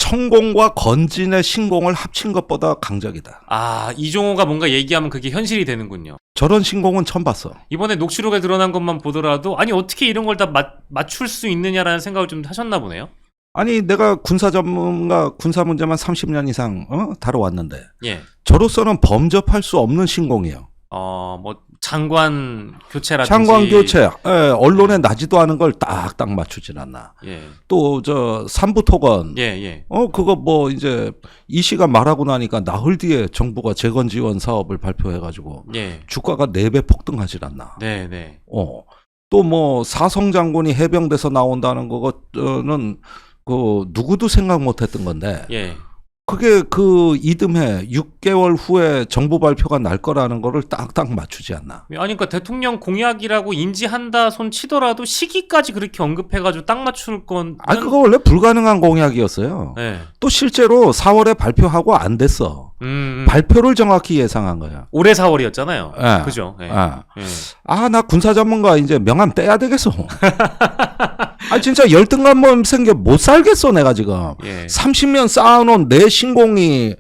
성공과 건진의 신공을 합친 것보다 강적이다. 아, 이종호가 뭔가 얘기하면 그게 현실이 되는군요. 저런 신공은 처음 봤어. 이번에 녹취록에 드러난 것만 보더라도 아니 어떻게 이런 걸 다 맞출 수 있느냐라는 생각을 좀 하셨나 보네요. 아니 내가 군사 전문가 군사 문제만 30년 이상 다뤄왔는데 예. 저로서는 범접할 수 없는 신공이에요. 뭐 장관 교체라든지 장관 교체, 언론에 나지도 않은 걸 딱딱 맞추진 않나. 예. 또 저 삼부토건, 예. 그거 뭐 이제 이 씨가 말하고 나니까 나흘 뒤에 정부가 재건 지원 사업을 발표해가지고 예. 주가가 4배 폭등하질 않나. 네. 또 뭐 사성 장군이 해병돼서 나온다는 거는 그 누구도 생각 못했던 건데. 예. 그게 그 이듬해 6개월 후에 정부 발표가 날 거라는 거를 딱딱 맞추지 않나. 아니 그러니까 대통령 공약이라고 인지한다 손 치더라도 시기까지 그렇게 언급해가지고 딱 맞출 건. 아니 그거 원래 불가능한 공약이었어요. 네. 또 실제로 4월에 발표하고 안 됐어. 발표를 정확히 예상한 거야. 올해 4월이었잖아요. 네. 그죠? 네. 나 군사 전문가 이제 명함 떼야 되겠어. 진짜 열등감 생겨 못 살겠어 내가 지금. 30년 쌓아놓은 내 신공이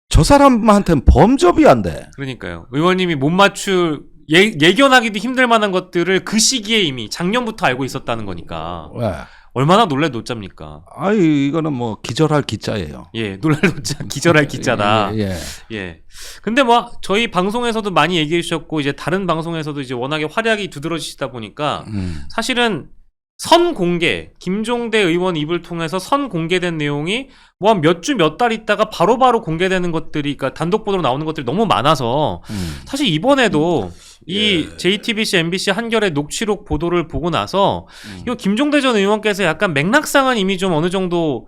저 사람한테는 범접이 안 돼. 그러니까요. 의원님이 못 맞출 예견하기도 힘들 만한 것들을 그 시기에 이미 작년부터 알고 있었다는 거니까. 왜? 얼마나 놀랄 노짜입니까? 이거는 뭐 기절할 기자예요. 예, 놀랄 노짜, 기절할 기자다. 예. 근데 뭐 저희 방송에서도 많이 얘기해 주셨고 이제 다른 방송에서도 이제 워낙에 활약이 두드러지시다 보니까 사실은 선 공개, 김종대 의원 입을 통해서 선 공개된 내용이 뭐 한 몇 주 몇 달 있다가 바로바로 공개되는 것들이, 그러니까 단독 보도로 나오는 것들이 너무 많아서 사실 이번에도 이 JTBC, MBC 한겨레 녹취록 보도를 보고 나서 이거 김종대 전 의원께서 약간 맥락상은 이미 좀 어느 정도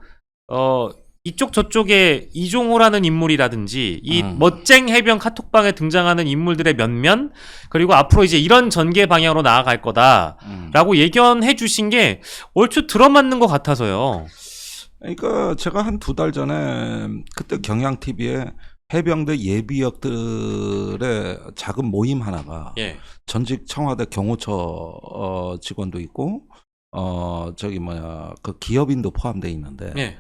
이쪽 저쪽에 이종호라는 인물이라든지 이 멋쟁 해병 카톡방에 등장하는 인물들의 면면, 그리고 앞으로 이제 이런 전개 방향으로 나아갈 거다라고 예견해 주신 게 얼추 들어맞는 것 같아서요. 그러니까 제가 한 2달 전에 그때 경향TV에 해병대 예비역들의 작은 모임 하나가 전직 청와대 경호처 직원도 있고 그 기업인도 포함되어 있는데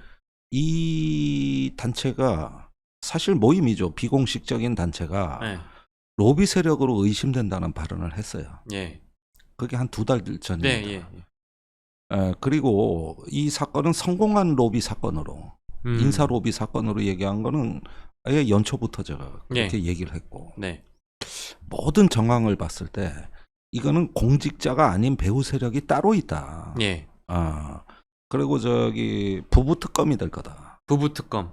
이 단체가 사실 모임이죠. 비공식적인 단체가 로비 세력으로 의심된다는 발언을 했어요. 그게 한 2달 전입니다. 그리고 이 사건은 성공한 로비 사건으로 인사 로비 사건으로 얘기한 거는 아예 연초부터 제가 그렇게 얘기를 했고 모든 정황을 봤을 때 이거는 공직자가 아닌 배후 세력이 따로 있다. 그리고 부부 특검이 될 거다. 부부 특검.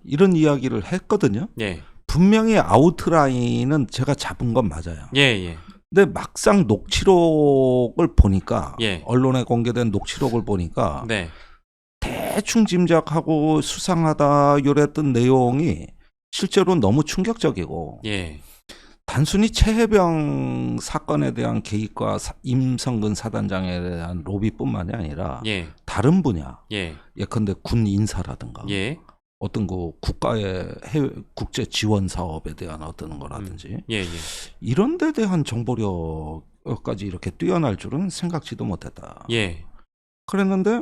이런 이야기를 했거든요. 분명히 아웃라인은 제가 잡은 건 맞아요. 근데 막상 녹취록을 보니까 언론에 공개된 녹취록을 보니까 대충 짐작하고 수상하다 요랬던 내용이 실제로 너무 충격적이고 단순히 최해병 사건에 대한 개입과 임성근 사단장에 대한 로비뿐만이 아니라 다른 분야, 예컨대 군 인사라든가 어떤 그 국가의 국제 지원 사업에 대한 어떤 거라든지 이런 데 대한 정보력까지 이렇게 뛰어날 줄은 생각지도 못했다. 그랬는데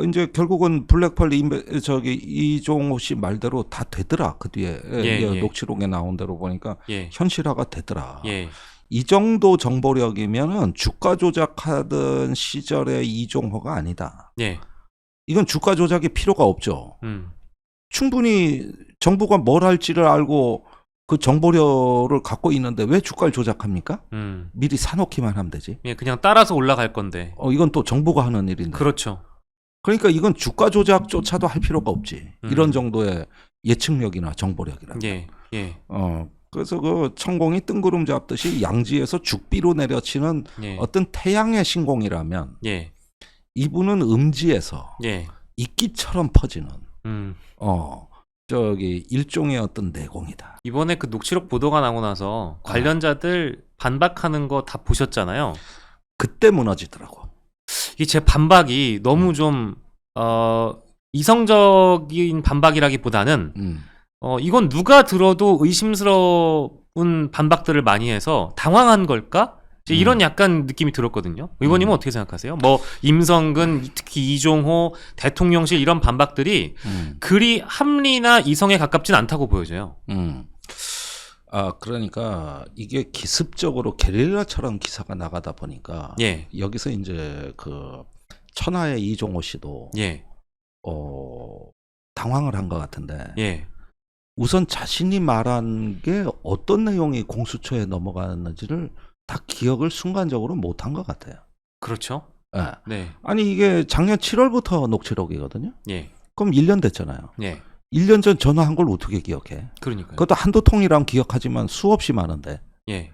이제 결국은 블랙펄 이종호 씨 말대로 다 되더라. 그 뒤에 녹취록에 나온 대로 보니까 현실화가 되더라. 이 정도 정보력이면은 주가 조작하던 시절의 이종호가 아니다. 이건 주가 조작이 필요가 없죠. 충분히 정부가 뭘 할지를 알고 그 정보력을 갖고 있는데 왜 주가를 조작합니까? 미리 사놓기만 하면 되지. 그냥 따라서 올라갈 건데. 이건 또 정부가 하는 일인데. 그렇죠. 그러니까 이건 주가 조작조차도 할 필요가 없지. 이런 정도의 예측력이나 정보력이라. 그래서 그 천공이 뜬구름 잡듯이 양지에서 죽비로 내려치는 어떤 태양의 신공이라면 이분은 음지에서 이끼처럼 퍼지는 일종의 어떤 내공이다. 이번에 그 녹취록 보도가 나고 나서 관련자들 반박하는 거 다 보셨잖아요. 그때 무너지더라고. 이 제 반박이 너무 좀 이성적인 반박이라기보다는 이건 누가 들어도 의심스러운 반박들을 많이 해서 당황한 걸까? 이런 약간 느낌이 들었거든요. 의원님은 어떻게 생각하세요? 뭐 임성근, 특히 이종호, 대통령실 이런 반박들이 그리 합리나 이성에 가깝진 않다고 보여져요. 그러니까 이게 기습적으로 게릴라처럼 기사가 나가다 보니까 예. 여기서 이제 그 천하의 이종호 씨도 예. 당황을 한 것 같은데 예. 우선 자신이 말한 게 어떤 내용이 공수처에 넘어갔는지를 다 기억을 순간적으로 못한 것 같아요. 그렇죠. 네. 네. 아니 이게 작년 7월부터 녹취록이거든요. 예. 그럼 1년 됐잖아요. 예. 1년 전 전화한 걸 어떻게 기억해? 그러니까요. 그것도 한두 통이랑 기억하지만 수없이 많은데. 예.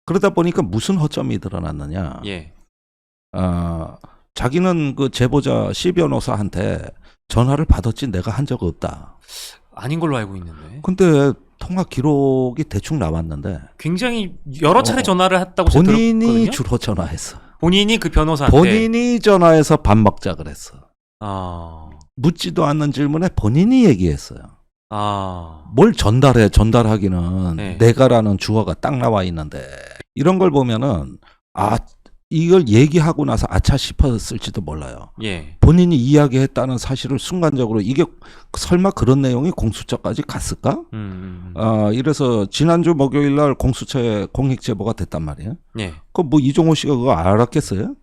그러다 보니까 무슨 허점이 드러났느냐? 예. 자기는 그 제보자 C 변호사한테 전화를 받았지 내가 한 적 없다. 아닌 걸로 알고 있는데. 근데 통화 기록이 대충 나왔는데 굉장히 여러 차례 전화를 했다고 본인이 들었거든요? 주로 전화했어. 본인이 그 변호사한테 본인이 전화해서 밥 먹자 그랬어. 아. 묻지도 않는 질문에 본인이 얘기했어요. 아. 뭘 전달하기는 네. 내가라는 주어가 딱 나와 있는데 이런 걸 보면은 이걸 얘기하고 나서 아차 싶었을지도 몰라요. 예. 본인이 이야기했다는 사실을 순간적으로 이게 설마 그런 내용이 공수처까지 갔을까? 이래서 지난주 목요일 날 공수처에 공익 제보가 됐단 말이에요. 예. 그 뭐 이종호 씨가 그거 알았겠어요?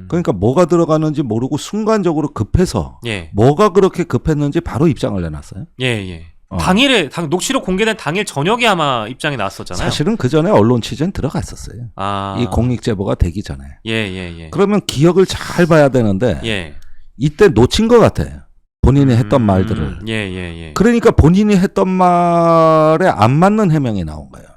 그러니까 뭐가 들어가는지 모르고 순간적으로 급해서 예. 뭐가 그렇게 급했는지 바로 입장을 내놨어요. 예, 예. 당일에 녹취록 공개된 당일 저녁에 아마 입장이 나왔었잖아요. 사실은 그 전에 언론 취재는 들어갔었어요. 이 공익 제보가 되기 전에. 예, 예, 예. 그러면 기억을 잘 봐야 되는데 예. 이때 놓친 것 같아요. 본인이 했던 말들을. 예, 예, 예. 그러니까 본인이 했던 말에 안 맞는 해명이 나온 거예요.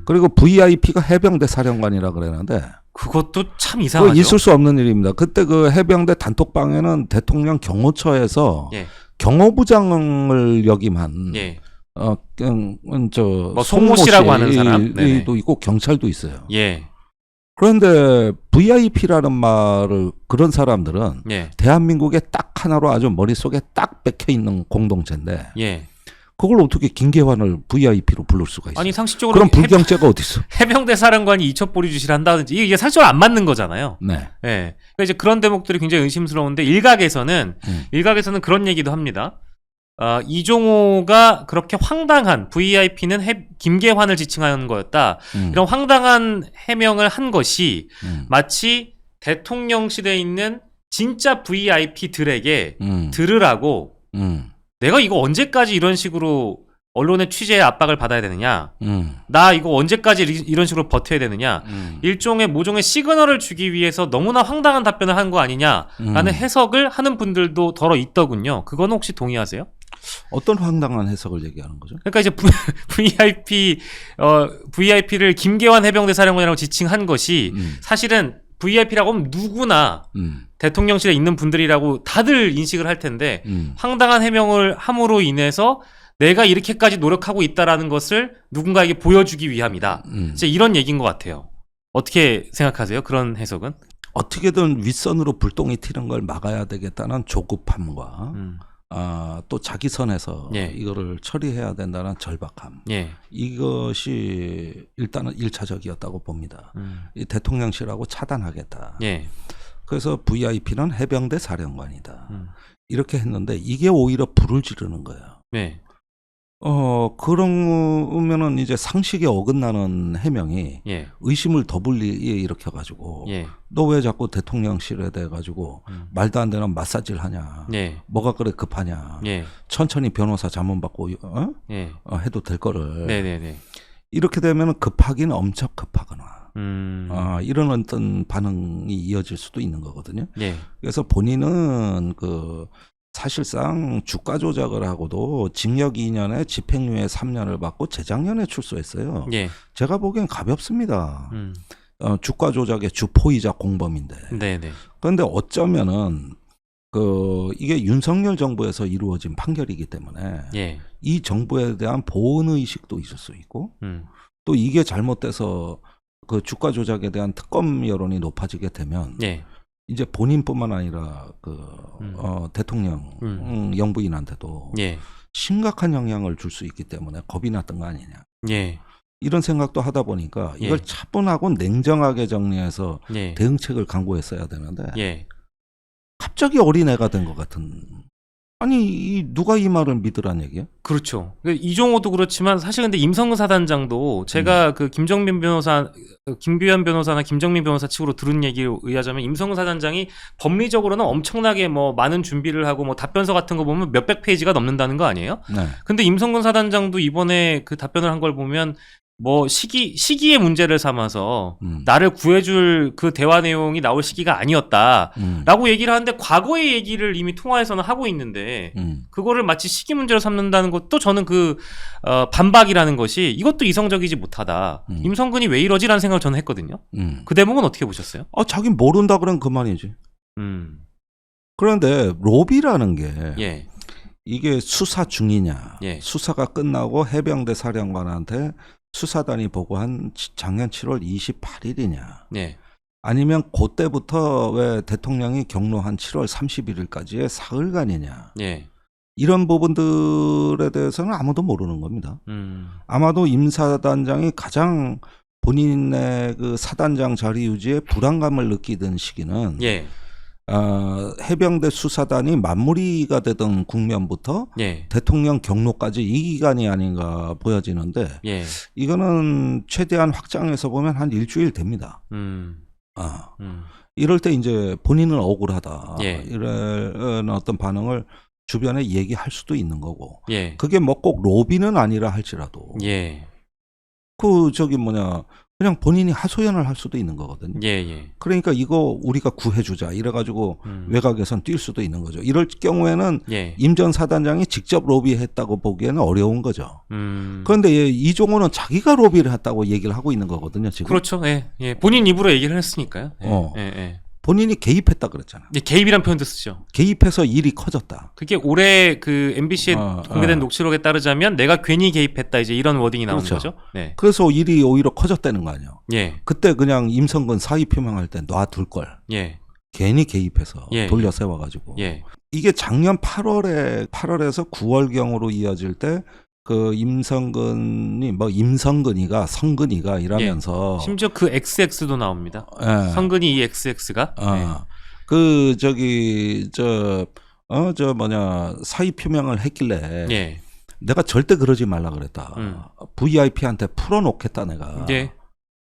그리고 VIP가 해병대 사령관이라 그러는데 그것도 참 이상하죠. 있을 수 없는 일입니다. 그때 그 해병대 단톡방에는 대통령 경호처에서 예. 경호부장을 역임한 예. 뭐 송모 씨라고 하는 사람도 있고 경찰도 있어요. 예. 그런데 VIP라는 말을 그런 사람들은 예. 대한민국에 딱 하나로 아주 머릿속에 딱 박혀 있는 공동체인데 예. 그걸 어떻게 김계환을 VIP로 부를 수가 있어요? 아니 상식적으로 그럼 불경죄가 어디 있어? 해병대 사령관이 이첩보리 주시를 한다든지 이게 사실 안 맞는 거잖아요. 네. 예. 그러니까 이제 그런 대목들이 굉장히 의심스러운데 일각에서는 그런 얘기도 합니다. 이종호가 그렇게 황당한 VIP는 김계환을 지칭하는 거였다. 이런 황당한 해명을 한 것이 마치 대통령실에 있는 진짜 VIP들에게 들으라고 내가 이거 언제까지 이런 식으로 언론의 취재에 압박을 받아야 되느냐? 나 이거 언제까지 이런 식으로 버텨야 되느냐? 일종의 모종의 시그널을 주기 위해서 너무나 황당한 답변을 한 거 아니냐라는 해석을 하는 분들도 더러 있더군요. 그건 혹시 동의하세요? 어떤 황당한 해석을 얘기하는 거죠? 그러니까 이제 VIP를 김계환 해병대 사령관이라고 지칭한 것이 사실은 VIP라고 하면 누구나 대통령실에 있는 분들이라고 다들 인식을 할 텐데 황당한 해명을 함으로 인해서 내가 이렇게까지 노력하고 있다라는 것을 누군가에게 보여주기 위함이다. 이제 이런 얘기인 것 같아요. 어떻게 생각하세요? 그런 해석은? 어떻게든 윗선으로 불똥이 튀는 걸 막아야 되겠다는 조급함과 또 자기 선에서 예. 이거를 처리해야 된다는 절박함. 예. 이것이 일단은 1차적이었다고 봅니다. 이 대통령실하고 차단하겠다. 예. 그래서 VIP는 해병대 사령관이다. 이렇게 했는데 이게 오히려 불을 지르는 거예요. 네. 그러면은 이제 상식에 어긋나는 해명이 예. 의심을 더 불러일으켜가지고 예. 너 왜 자꾸 대통령실에 대해가지고 말도 안 되는 마사지를 하냐. 예. 뭐가 그래 급하냐. 예. 천천히 변호사 자문 받고 예. 해도 될 거를. 네네네. 이렇게 되면 급하긴 엄청 급하거나 이런 어떤 반응이 이어질 수도 있는 거거든요. 예. 그래서 본인은 사실상 주가 조작을 하고도 징역 2년에 집행유예 3년을 받고 재작년에 출소했어요. 예. 제가 보기엔 가볍습니다. 주가 조작의 주포이자 공범인데. 네네. 그런데 어쩌면은 이게 윤석열 정부에서 이루어진 판결이기 때문에 예. 이 정부에 대한 보온 의식도 있을 수 있고 또 이게 잘못돼서 그 주가 조작에 대한 특검 여론이 높아지게 되면 예. 이제 본인뿐만 아니라 대통령 영부인한테도 예. 심각한 영향을 줄 수 있기 때문에 겁이 났던 거 아니냐. 예. 이런 생각도 하다 보니까 이걸 차분하고 냉정하게 정리해서 대응책을 강구했어야 되는데 갑자기 어린애가 된 것 같은. 아니 누가 이 말을 믿으란 얘기야? 그렇죠. 이종호도 그렇지만 사실 근데 임성근 사단장도 제가 그 김정민 변호사, 김규현 변호사나 김정민 변호사 측으로 들은 얘기에 의하자면 임성근 사단장이 법리적으로는 엄청나게 뭐 많은 준비를 하고 뭐 답변서 같은 거 보면 몇백 페이지가 넘는다는 거 아니에요? 네. 근데 임성근 사단장도 이번에 그 답변을 한 걸 보면 뭐 시기의 문제를 삼아서 나를 구해줄 그 대화 내용이 나올 시기가 아니었다라고 얘기를 하는데 과거의 얘기를 이미 통화에서는 하고 있는데 그거를 마치 시기 문제로 삼는다는 것도 저는 그 반박이라는 것이 이것도 이성적이지 못하다. 임성근이 왜 이러지라는 생각을 저는 했거든요. 그 대목은 어떻게 보셨어요? 자긴 모른다 그러면 그만이지. 그런데 로비라는 게 이게 수사 중이냐, 수사가 끝나고 해병대 사령관한테 수사단이 보고한 작년 7월 28일이냐 아니면 그때부터 왜 대통령이 경로한 7월 31일까지의 사흘간이냐 이런 부분들에 대해서는 아무도 모르는 겁니다. 아마도 임 사단장이 가장 본인의 그 사단장 자리 유지에 불안감을 느끼던 시기는 해병대 수사단이 마무리가 되던 국면부터 대통령 경로까지 이 기간이 아닌가 보여지는데 이거는 최대한 확장해서 보면 한 일주일 됩니다. 이럴 때 이제 본인은 억울하다 이런 어떤 반응을 주변에 얘기할 수도 있는 거고 그게 뭐 꼭 로비는 아니라 할지라도 그 저기 뭐냐 그냥 본인이 하소연을 할 수도 있는 거거든요. 그러니까 이거 우리가 구해주자 이래가지고 외곽에선 뛸 수도 있는 거죠. 이럴 경우에는 임 전 사단장이 직접 로비했다고 보기에는 어려운 거죠. 그런데 이종호는 자기가 로비를 했다고 얘기를 하고 있는 거거든요. 지금. 그렇죠. 본인 입으로 얘기를 했으니까요. 본인이 개입했다 그랬잖아. 개입이란 표현도 쓰죠. 개입해서 일이 커졌다. 그게 올해 그 MBC에 공개된 녹취록에 따르자면 내가 괜히 개입했다 이제 이런 워딩이 나오는 거죠. 그래서 일이 오히려 커졌다는 거 아니에요. 그때 그냥 임성근 사의 표명할 때 놔둘 걸. 괜히 개입해서 돌려 세워가지고. 이게 작년 8월에서 9월경으로 이어질 때 그 임성근이 뭐 임성근이가 성근이가 이라면서 심지어 그 XX도 나옵니다. 성근이 이 XX가 그 저기 저 뭐냐 사의 표명을 했길래 내가 절대 그러지 말라 그랬다. VIP한테 풀어놓겠다 내가.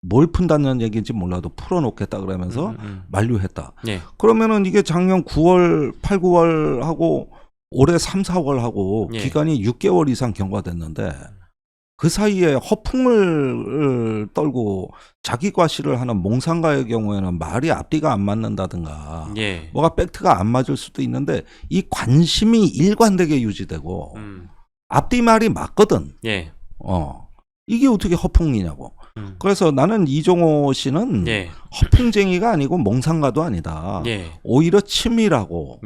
뭘 푼다는 얘기인지 몰라도 풀어놓겠다 그러면서 만류했다. 그러면은 이게 작년 9월, 8, 9월 하고 올해 3, 4월 하고 기간이 6개월 이상 경과됐는데 그 사이에 허풍을 떨고 자기 과시를 하는 몽상가의 경우에는 말이 앞뒤가 안 맞는다든가 뭐가 팩트가 안 맞을 수도 있는데 이 관심이 일관되게 유지되고 앞뒤 말이 맞거든. 이게 어떻게 허풍이냐고. 그래서 나는 이종호 씨는 허풍쟁이가 아니고 몽상가도 아니다. 오히려 치밀하고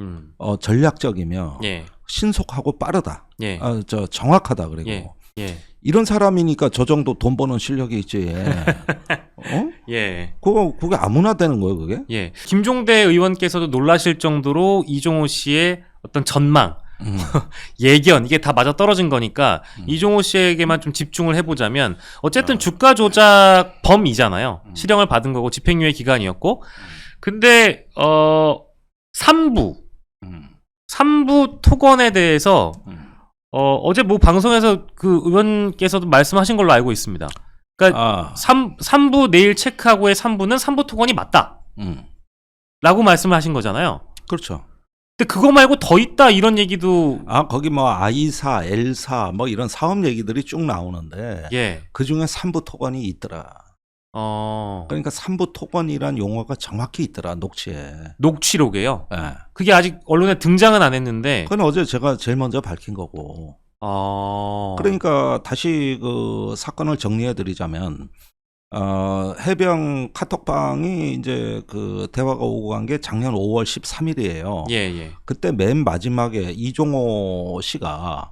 전략적이며 신속하고 빠르다. 정확하다 그리고 이런 사람이니까 저 정도 돈 버는 실력이 있지. 그게 아무나 되는 거예요, 그게? 김종대 의원께서도 놀라실 정도로 이종호 씨의 어떤 전망 예견 이게 다 맞아 떨어진 거니까 이종호 씨에게만 좀 집중을 해보자면 어쨌든 주가 조작 범이잖아요. 실형을 받은 거고 집행유예 기간이었고 근데 3부 토건에 대해서 어제 뭐 방송에서 그 의원께서도 말씀하신 걸로 알고 있습니다. 그러니까 3부 내일 체크하고의 3부는 3부 토건이 맞다 라고 말씀을 하신 거잖아요. 그렇죠. 근데 그거 말고 더 있다 이런 얘기도 거기 뭐 I사, L사 뭐 이런 사업 얘기들이 쭉 나오는데 그 중에 3부 토건이 있더라. 그러니까 3부 토건이란 용어가 정확히 있더라 녹취록에요. 그게 아직 언론에 등장은 안 했는데 그건 어제 제가 제일 먼저 밝힌 거고. 그러니까 다시 그 사건을 정리해 드리자면 해병 카톡방이 이제 그 대화가 오고 간 게 작년 5월 13일이에요. 그때 맨 마지막에 이종호 씨가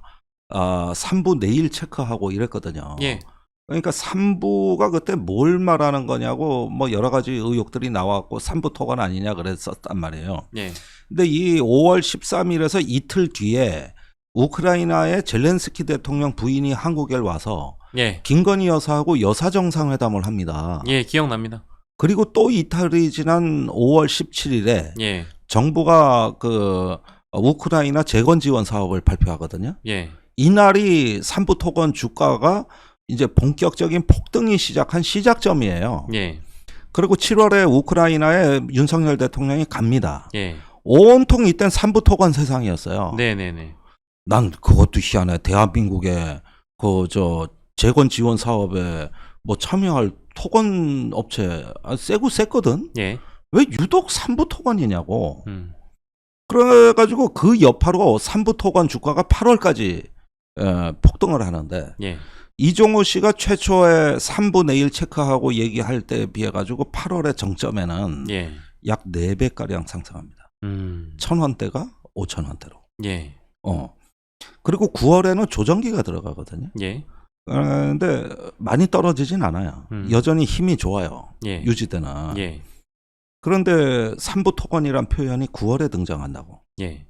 3부 내일 체크하고 이랬거든요. 그러니까 3부가 그때 뭘 말하는 거냐고 뭐 여러 가지 의혹들이 나왔고 3부 토건 아니냐 그랬었단 말이에요. 근데 이 5월 13일에서 이틀 뒤에 우크라이나의 젤렌스키 대통령 부인이 한국에 와서 예. 김건희 여사하고 여사 정상회담을 합니다. 예, 기억납니다. 그리고 또 이틀이 지난 5월 17일에 예. 정부가 그 우크라이나 재건 지원 사업을 발표하거든요. 예. 이날이 삼부토건 주가가 이제 본격적인 폭등이 시작한 시작점이에요. 예. 그리고 7월에 우크라이나에 윤석열 대통령이 갑니다. 예. 온통 이땐 삼부토건 세상이었어요. 네네네. 난 그것도 희한해. 대한민국에 그 재건 지원 사업에 뭐 참여할 토건 업체 세고 셌거든. 예. 왜 유독 삼부토건이냐고. 그래가지고 그 여파로 삼부토건 주가가 8월까지 폭등을 하는데 예. 이종호 씨가 최초에 3분의 1 체크하고 얘기할 때에 비해 가지고 8월의 정점에는 예. 약 4배가량 상승합니다. 1,000원대가 5,000원대로. 예. 그리고 9월에는 조정기가 들어가거든요. 예. 근데 많이 떨어지진 않아요. 여전히 힘이 좋아요. 예. 유지되나. 예. 그런데 삼부토건이란 표현이 9월에 등장한다고. 예.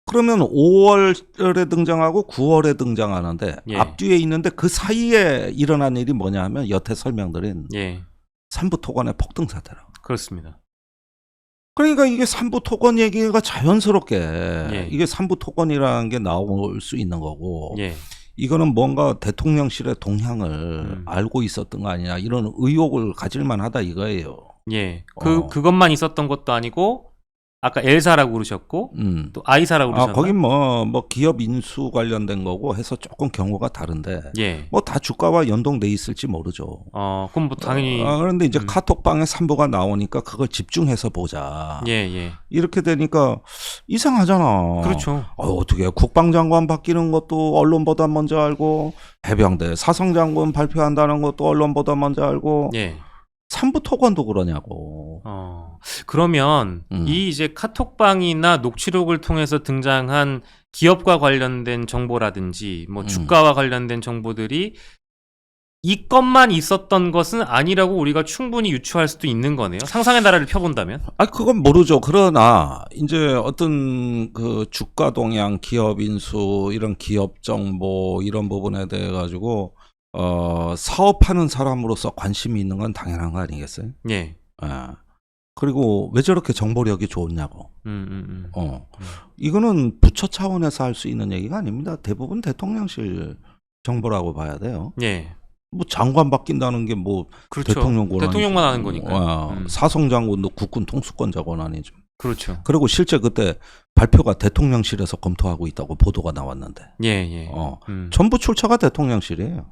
그러면 5월에 등장하고 9월에 등장하는데 예. 앞뒤에 있는데 그 사이에 일어난 일이 뭐냐 하면 여태 설명드린 예. 삼부토건의 폭등 사태라고. 그렇습니다. 그러니까 이게 삼부토건 얘기가 자연스럽게 예. 이게 삼부토건이라는 게 나올 수 있는 거고 예. 이거는 뭔가 대통령실의 동향을 알고 있었던 거 아니냐 이런 의혹을 가질만 하다 이거예요. 예. 그것만 있었던 것도 아니고 아까 엘사라고 그러셨고 또 아이사라고 그러셨나요? 거긴 뭐 기업 인수 관련된 거고 해서 조금 경우가 다른데 예. 뭐 다 주가와 연동돼 있을지 모르죠. 그럼 뭐 당연히 그런데 이제 카톡방에 삼부가 나오니까 그걸 집중해서 보자. 예, 예. 이렇게 되니까 이상하잖아. 그렇죠. 어떻게 국방장관 바뀌는 것도 언론보다 먼저 알고 해병대 사성장군 발표한다는 것도 언론보다 먼저 알고 예. 삼부토건도 그러냐고. 그러면 이 이제 카톡방이나 녹취록을 통해서 등장한 기업과 관련된 정보라든지 뭐 주가와 관련된 정보들이 이 것만 있었던 것은 아니라고 우리가 충분히 유추할 수도 있는 거네요. 상상의 나라를 펴본다면? 그건 모르죠. 그러나 이제 어떤 그 주가 동향, 기업 인수 이런 기업 정보 이런 부분에 대해 가지고 사업하는 사람으로서 관심이 있는 건 당연한 거 아니겠어요? 예. 그리고 왜 저렇게 정보력이 좋냐고. 이거는 부처 차원에서 할 수 있는 얘기가 아닙니다. 대부분 대통령실 정보라고 봐야 돼요. 예. 뭐 장관 바뀐다는 게 뭐 그렇죠. 대통령 권한 대통령만 하는 거니까. 사성 장군도 국군 통수권자 권한이죠. 그렇죠. 그리고 실제 그때 발표가 대통령실에서 검토하고 있다고 보도가 나왔는데. 예, 예. 전부 출처가 대통령실이에요.